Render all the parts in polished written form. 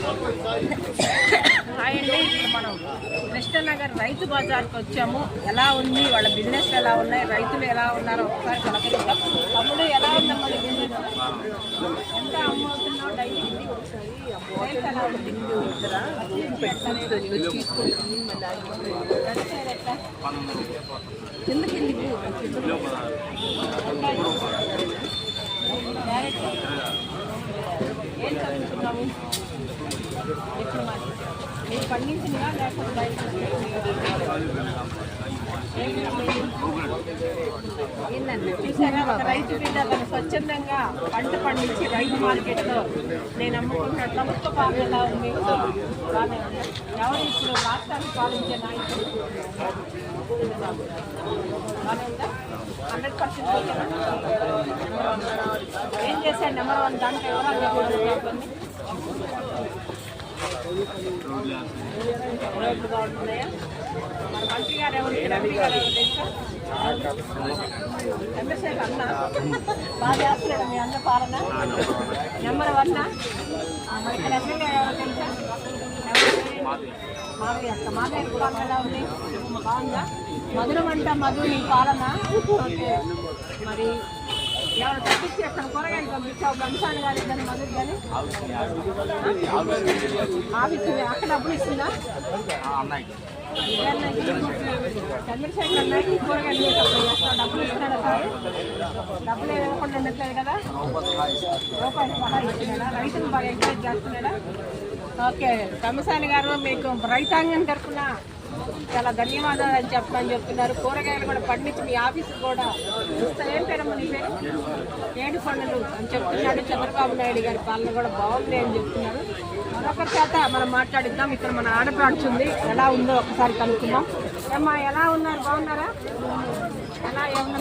Hi అండి. ఇప్పుడు మనం కృష్ణనగర్ రైతు బజార్కి వచ్చాము. ఎలా ఉంది వాళ్ళ బిజినెస్, ఎలా ఉన్నాయి, రైతులు ఎలా ఉన్నారో ఒకసారి పలకరిద్దాం. తమ్ముడు ఎలా ఉందమ్మా మన బిజినెస్? ఎంత అమ్ముతున్నావు డైలీ? సేల్స్ ఎలా ఉంది? ఎందుకు ఏం చదువుతున్నాము? మీరు పండించినవా లేకపోతే బయట ఏంటంటే చూసారా, ఒక రైతు మీద తను స్వచ్ఛందంగా పంట పండించి రైతు మార్కెట్లో నేను అమ్ముకుంటున్న ప్రభుత్వ పాలన ఎలా ఉంది? ఎవరు ఇప్పుడు రాష్ట్రాన్ని పాలించే నాయకులు? బాగా ఉందా? 100% ఏం చేశాడు నెంబర్ 1 దాంట్లో ఎవరైనా రోడ్లుగా ఉంటున్నాయా? మరి మంత్రి గారు ఎవరు? ఎంపీ గారు ఎవరు తెలుసా? చంద్రశేఖర్ అన్న బాగా చేస్తున్నాడు మీ అన్న పాలన. నెంబర్ 1. మరి ఇక్కడ ఎమ్మెల్యే ఎవరు తెలుసా? మాధవి అక్క. మాధవి పాలన ఎలా ఉంది? బాగుందా? మధురం అంట మధు నీ పాలన. ఓకే, మరి ఎవరు తప్పించి అక్కడ కూరగాయలు పంపించావు? బంసాన్ గారు ఇద్దరు మధురు కానీ ఆఫీసు అక్కడ డబ్బులు ఇస్తుందా? చంద్రశేఖర్ అన్నకి కూరగాయలు చేస్తావు, డబ్బులు ఇస్తున్నాడా సార్? డబ్బులు ఇవ్వకుండా ఉండట్లేదు కదా, రూపాయలు బాగా ఇస్తున్నాడా? రైతులు బాగా ఎంకరేజ్ చేస్తున్నాడా? ఓకే, కమిసాని గారు మీకు రైతాంగం తరఫున చాలా ధన్యవాదాలు అని చెప్పని చెప్తున్నారు. కూరగాయలు కూడా పండించి మీ ఆఫీసు కూడా ఏం పేరమ్మా నీ పేరు? ఏడు పండులు అని చెప్తున్నాడు. చంద్రబాబు నాయుడు గారి పాలన కూడా బాగుంది అని చెప్తున్నారు. మరొకరి చేత మనం మాట్లాడిద్దాం. ఇక్కడ మన ఆడపడుచుంది, ఎలా ఉందో ఒకసారి కనుక్కుందాం. అమ్మా ఎలా ఉన్నారు? బాగున్నారా? ఎలా ఏమన్నా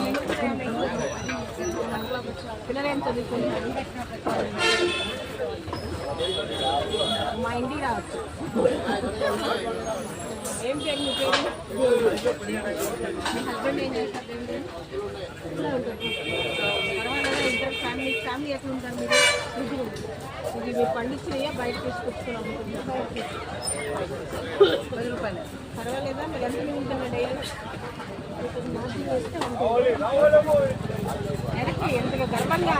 పిల్లలు ఏం చదువుకుంటున్నారు? మా ఇంటికి రావచ్చు. ఏం పేరు మీ పేరు? మీ హస్బెండ్ ఏం చేస్తారు? పర్వాలేదా? ఇద్దరు ఫ్యామిలీ ఎక్కడ ఉంటారు మీరు? ఇది మీరు పండించినయా బయట తీసుకొచ్చుకుని అమ్ముకుంటారు? 10 రూపాయలు. పర్వాలేదా? మీరు ఎంత ఉంటున్నా డైలీ? వెనక్కి ఎంతగా గర్వంగా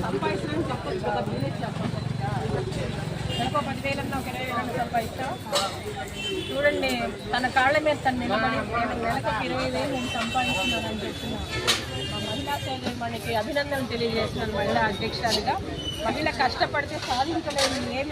సంపాదించడానికి చెప్పచ్చు కదా, బిజినెస్ చెప్పచ్చు. నెలకు 10,000 అన్నా, ఒక 20,000 సంపాదిస్తాం. చూడండి, తన కాళ్ళ మీద తను నిలబడి నెలకు 20,000 నేను సంపాదిస్తున్నానని చెప్తున్నాను. మా మహిళా సోదరుమణికి అభినందనలు తెలియజేస్తున్నాను. మహిళా అధ్యక్షురాలిగా మహిళ కష్టపడితే సాధించలేని ఏమి